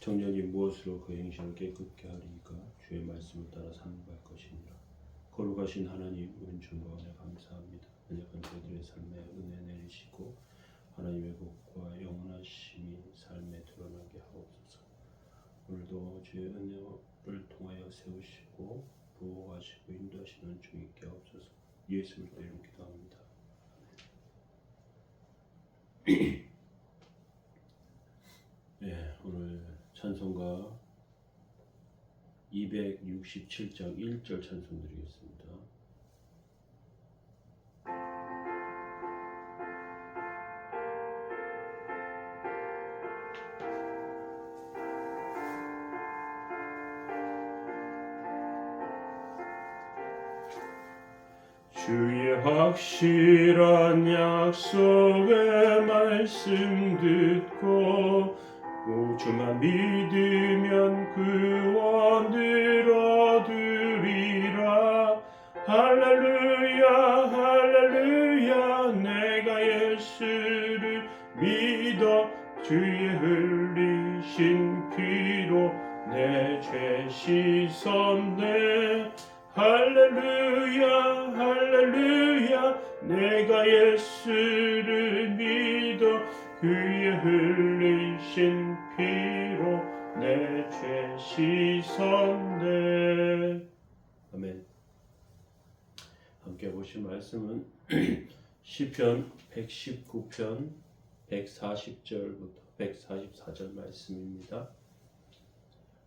청년이 무엇으로 그 행실을 깨끗게 하리이까? 주의 말씀을 따라 삼갈 것이니라. 거룩하신 하나님, 은총과 은혜 감사합니다. 연약한 저희들의 삶에 은혜 내리시고 하나님의 복과 영원하심이 삶에 드러나게 하옵소서. 오늘도 주의 은혜를 통하여 세우시고 보호하시고 인도하시는 은총 있게 하옵소서. 예수를 이름 기도합니다. 오늘 찬송가 267장 1절 찬송 드리겠습니다. 주의 확실한 약속의 말씀 듣고 주만 믿으면 구원을 얻으리라. 할렐루야 할렐루야. 내가 예수를 믿어 주의 흘리신 피로 내 죄 씻었네. 할렐루야 할렐루야. 내가 예수를 믿어 그의 흘리신 피로 내 죄 씻었네. 아멘. 함께 보실 말씀은 시편 119편 140절부터 144절 말씀입니다.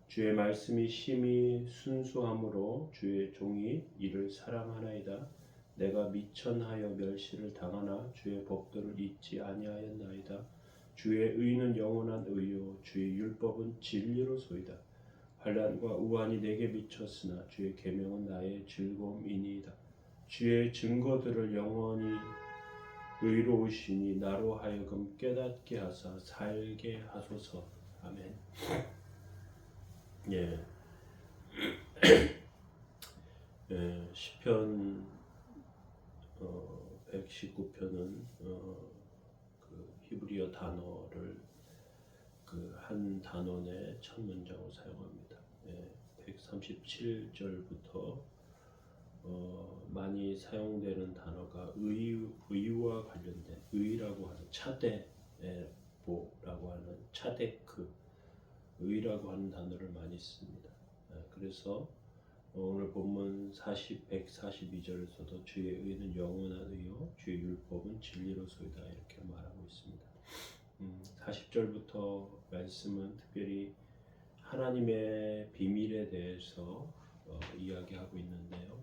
주의 말씀이 심히 순수함으로 주의 종이 이를 사랑하나이다. 내가 미천하여 멸시를 당하나 주의 법도를 잊지 아니하였나이다. 주의 의는 영원한 의요 주의 율법은 진리로소이다. 환난과 우환이 내게 미쳤으나 주의 계명은 나의 즐거움이니이다. 주의 증거들을 영원히 의로우시니 나로 하여금 깨닫게 하사 살게 하소서. 아멘. 시편 119편은 그 히브리어 단어를 그 한 단원의 첫 문장으로 사용합니다. 137절부터 많이 사용되는 단어가 의와 관련된 의라고 하는 차데보라고 하는 차데크 의라고 하는 단어를 많이 씁니다. 그래서 오늘 본문 142절에서도 주의 의는 영원한 의요 주의 율법은 진리로소이다 이렇게 말하고 있습니다. 40절부터 말씀은 특별히 하나님의 비밀에 대해서 이야기하고 있는데요.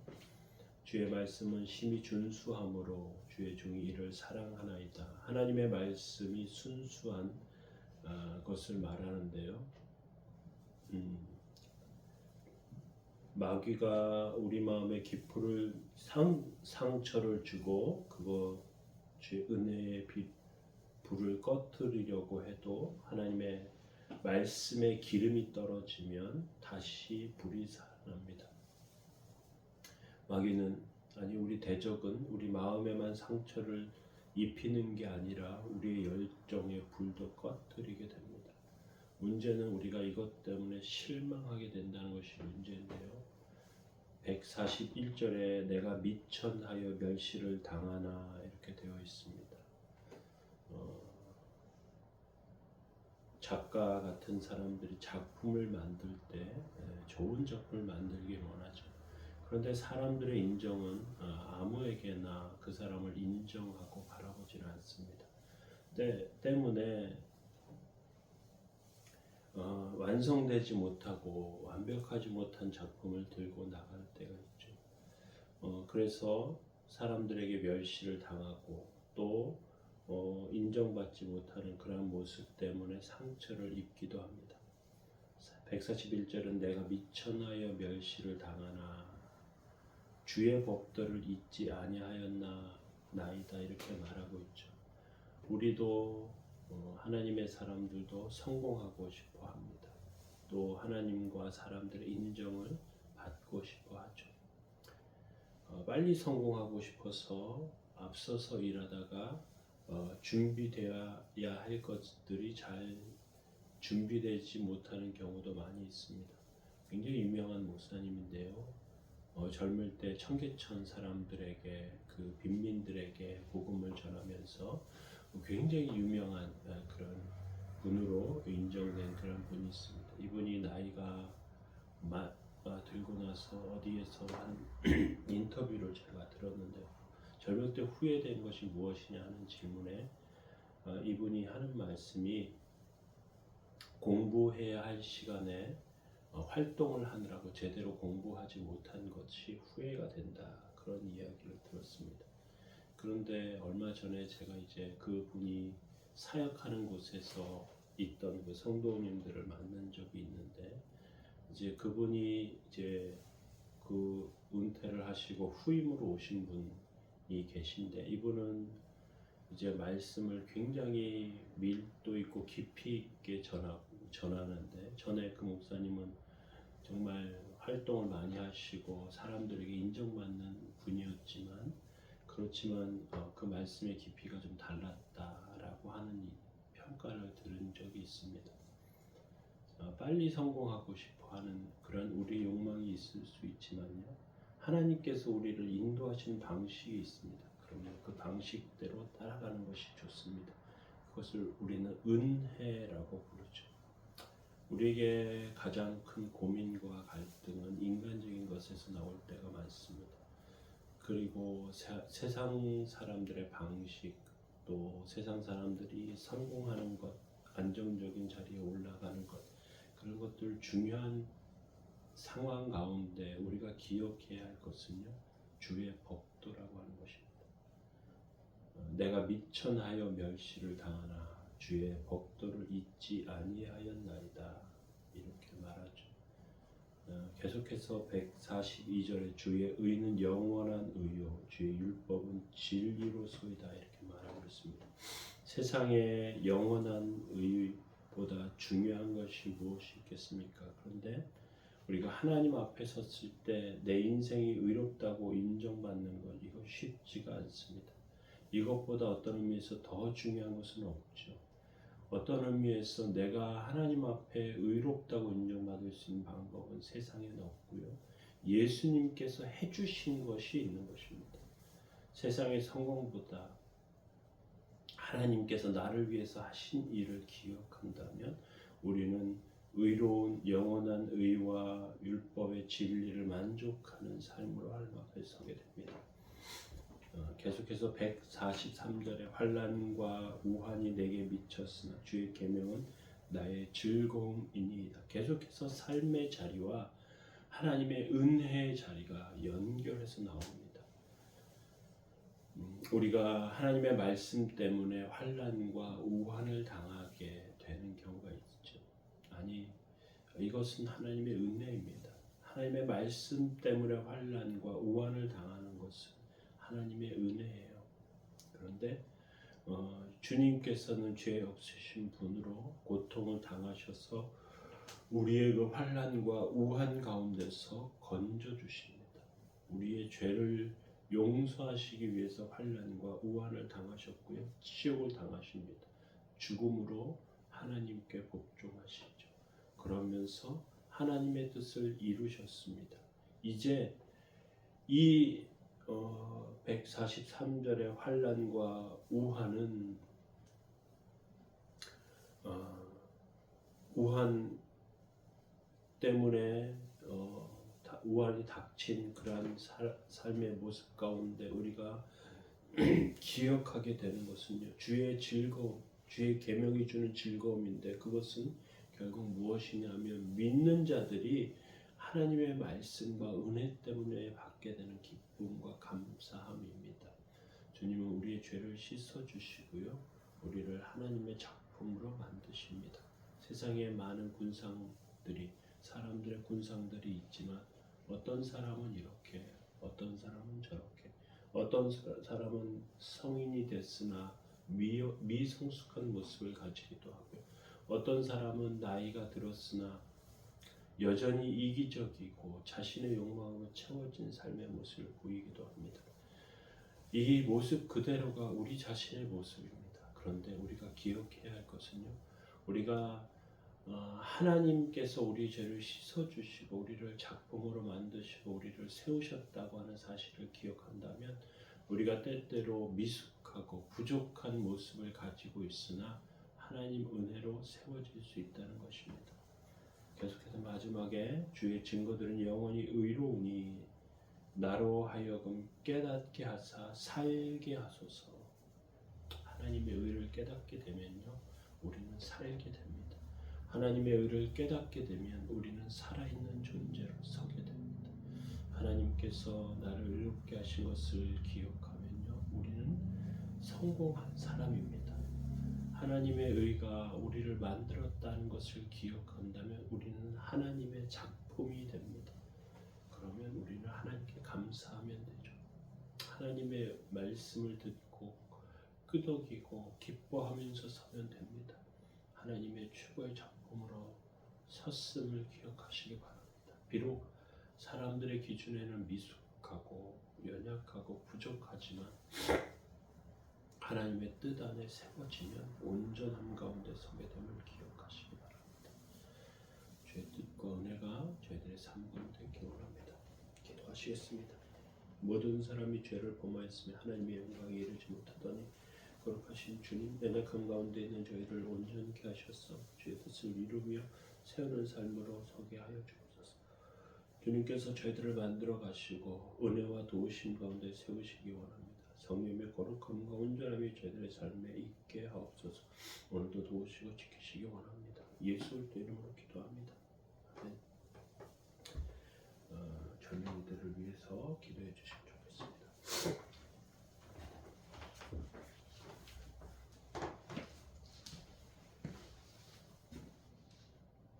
주의 말씀은 심히 준수함으로 주의 종이 이를 사랑하나이다. 하나님의 말씀이 순수한 것을 말하는데요. 마귀가 우리 마음에 기포를 상처를 주고 그것이 은혜의 불을 꺼뜨리려고 해도 하나님의 말씀에 기름이 떨어지면 다시 불이 살아납니다. 마귀는 우리 대적은 우리 마음에만 상처를 입히는 게 아니라 우리의 열정의 불도 꺼뜨리게 됩니다. 문제는 우리가 이것 때문에 실망하게 된다는 것이 문제인데요. 141절에 내가 미천하여 멸시를 당하나 이렇게 되어 있습니다. 작가 같은 사람들이 작품을 만들 때 좋은 작품을 만들길 원하죠. 그런데 사람들의 인정은 아무에게나 그 사람을 인정하고 바라보지는 않습니다. 때문에 완성되지 못하고 완벽하지 못한 작품을 들고 나갈 때가 있죠. 그래서 사람들에게 멸시를 당하고 또 인정받지 못하는 그런 모습 때문에 상처를 입기도 합니다. 141절은 내가 미천하여 멸시를 당하나 주의 법도를 잊지 아니하였나 나이다 이렇게 말하고 있죠. 우리도 하나님의 사람들도 성공하고 싶어 합니다. 또 하나님과 사람들의 인정을 받고 싶어 하죠. 빨리 성공하고 싶어서 앞서서 일하다가 준비되어야 할 것들이 잘 준비되지 못하는 경우도 많이 있습니다. 굉장히 유명한 목사님인데요. 젊을 때 청계천 사람들에게 그 빈민들에게 복음을 전하면서 굉장히 유명한 그런 분으로 인정된 그런 분이 있습니다. 이분이 나이가 들고 나서 어디에서 한 인터뷰를 제가 들었는데요. 젊을 때 후회된 것이 무엇이냐 하는 질문에 이분이 하는 말씀이 공부해야 할 시간에 활동을 하느라고 제대로 공부하지 못한 것이 후회가 된다, 그런 이야기를 들었습니다. 그런데 얼마 전에 제가 이제 그분이 사역하는 곳에서 있던 그 성도님들을 만난 적이 있는데, 이제 그분이 이제 그 은퇴를 하시고 후임으로 오신 분이 계신데, 이분은 이제 말씀을 굉장히 밀도 있고 깊이 있게 전하는데, 전에 그 목사님은 정말 활동을 많이 하시고 사람들에게 인정받는 분이었지만, 그렇지만 그 말씀의 깊이가 좀 달랐다라고 하는 평가를 들은 적이 있습니다. 빨리 성공하고 싶어 하는 그런 우리 욕망이 있을 수 있지만요, 하나님께서 우리를 인도하시는 방식이 있습니다. 그러면 그 방식대로 따라가는 것이 좋습니다. 그것을 우리는 은혜라고 부르죠. 우리에게 가장 큰 고민과 갈등은 인간적인 것에서 나올 때가 많습니다. 그리고 세상 사람들의 방식, 또 세상 사람들이 성공하는 것, 안정적인 자리에 올라가는 것, 그런 것들 중요한 상황 가운데 우리가 기억해야 할 것은요, 주의 법도라고 하는 것입니다. 내가 미천하여 멸시를 당하나 주의 법도를 잊지 아니하였나이다, 이렇게 말하죠. 계속해서 142절에 주의 의는 영원한 의요 주의 율법은 진리로소이다, 이렇게 말하고 있습니다. 세상에 영원한 의보다 중요한 것이 무엇이 있겠습니까? 그런데 우리가 하나님 앞에 섰을 때 내 인생이 의롭다고 인정받는 것, 이거 쉽지가 않습니다. 이것보다 어떤 의미에서 더 중요한 것은 없죠. 어떤 의미에서 내가 하나님 앞에 의롭다고 인정받을 수 있는 방법은 세상에는 없고요, 예수님께서 해주신 것이 있는 것입니다. 세상의 성공보다 하나님께서 나를 위해서 하신 일을 기억한다면 우리는 의로운 영원한 의와 율법의 진리를 만족하는 삶으로 하나님 앞에 서게 됩니다. 계속해서 143절에 환난과 우환이 내게 미쳤으나 주의 계명은 나의 즐거움이니이다. 계속해서 삶의 자리와 하나님의 은혜의 자리가 연결해서 나옵니다. 우리가 하나님의 말씀 때문에 환난과 우환을 당하게 되는 경우가 있죠. 아니, 이것은 하나님의 은혜입니다. 하나님의 말씀 때문에 환난과 우환을 당하는 것은 하나님의 은혜예요. 그런데 주님께서는 죄 없으신 분으로 고통을 당하셔서 우리의 그 환난과 우한 가운데서 건져 주십니다. 우리의 죄를 용서하시기 위해서 환난과 우한을 당하셨고요, 치욕을 당하십니다. 죽음으로 하나님께 복종하시죠. 그러면서 하나님의 뜻을 이루셨습니다. 이제 이 143절의 환난과 우한은 우한 때문에 우한이 닥친 그러한 삶의 모습 가운데 우리가 기억하게 되는 것은요, 주의 즐거움, 주의 계명이 주는 즐거움인데, 그것은 결국 무엇이냐면 믿는 자들이 하나님의 말씀과 은혜 때문에 받게 되는 기쁨과 감사함입니다. 주님은 우리의 죄를 씻어주시고요, 우리를 하나님의 작품으로 만드십니다. 세상에 많은 군상들이, 사람들의 군상들이 있지만 어떤 사람은 이렇게, 어떤 사람은 저렇게, 어떤 사람은 성인이 됐으나 미성숙한 모습을 가지기도 하고요, 어떤 사람은 나이가 들었으나 여전히 이기적이고 자신의 욕망으로 채워진 삶의 모습을 보이기도 합니다. 이 모습 그대로가 우리 자신의 모습입니다. 그런데 우리가 기억해야 할 것은요, 우리가 하나님께서 우리 죄를 씻어주시고 우리를 작품으로 만드시고 우리를 세우셨다고 하는 사실을 기억한다면 우리가 때때로 미숙하고 부족한 모습을 가지고 있으나 하나님 은혜로 세워질 수 있다는 것입니다. 계속해서 마지막에 주의 증거들은 영원히 의로우니 나로 하여금 깨닫게 하사 살게 하소서. 하나님의 의를 깨닫게 되면요 우리는 살게 됩니다. 하나님의 의를 깨닫게 되면 우리는 살아있는 존재로 서게 됩니다. 하나님께서 나를 의롭게 하신 것을 기억하면요 우리는 성공한 사람입니다. 하나님의 의가 우리를 만들었다는 것을 기억한다면 우리는 하나님의 작품이 됩니다. 그러면 우리는 하나님께 감사하면 되죠. 하나님의 말씀을 듣고 끄덕이고 기뻐하면서 서면 됩니다. 하나님의 최고의 작품으로 섰음을 기억하시기 바랍니다. 비록 사람들의 기준에는 미숙하고 연약하고 부족하지만 하나님의 뜻 안에 세워지면 온전함 가운데 서게 됨을 기억하시기 바랍니다. 주의 뜻과 은혜가 저희들의 삶 가운데 있기 원합니다. 기도하시겠습니다. 모든 사람이 죄를 범하였으며 하나님의 영광에 이르지 못하더니 거룩하신 주님, 연약함 가운데 있는 저희를 온전케 하셔서 주의 뜻을 이루며 세우는 삶으로 서게 하여 주옵소서. 주님께서 저희들을 만들어 가시고 은혜와 도우심 가운데 세우시기 원합니다. 성령의 거룩함과 온전함이 저희들의 삶에 있게 하옵소서. 오늘도 도우시고 지키시기 원합니다. 예수 그리스도 이름으로 기도합니다. 아멘. 젊은이들을 위해서 기도해 주시고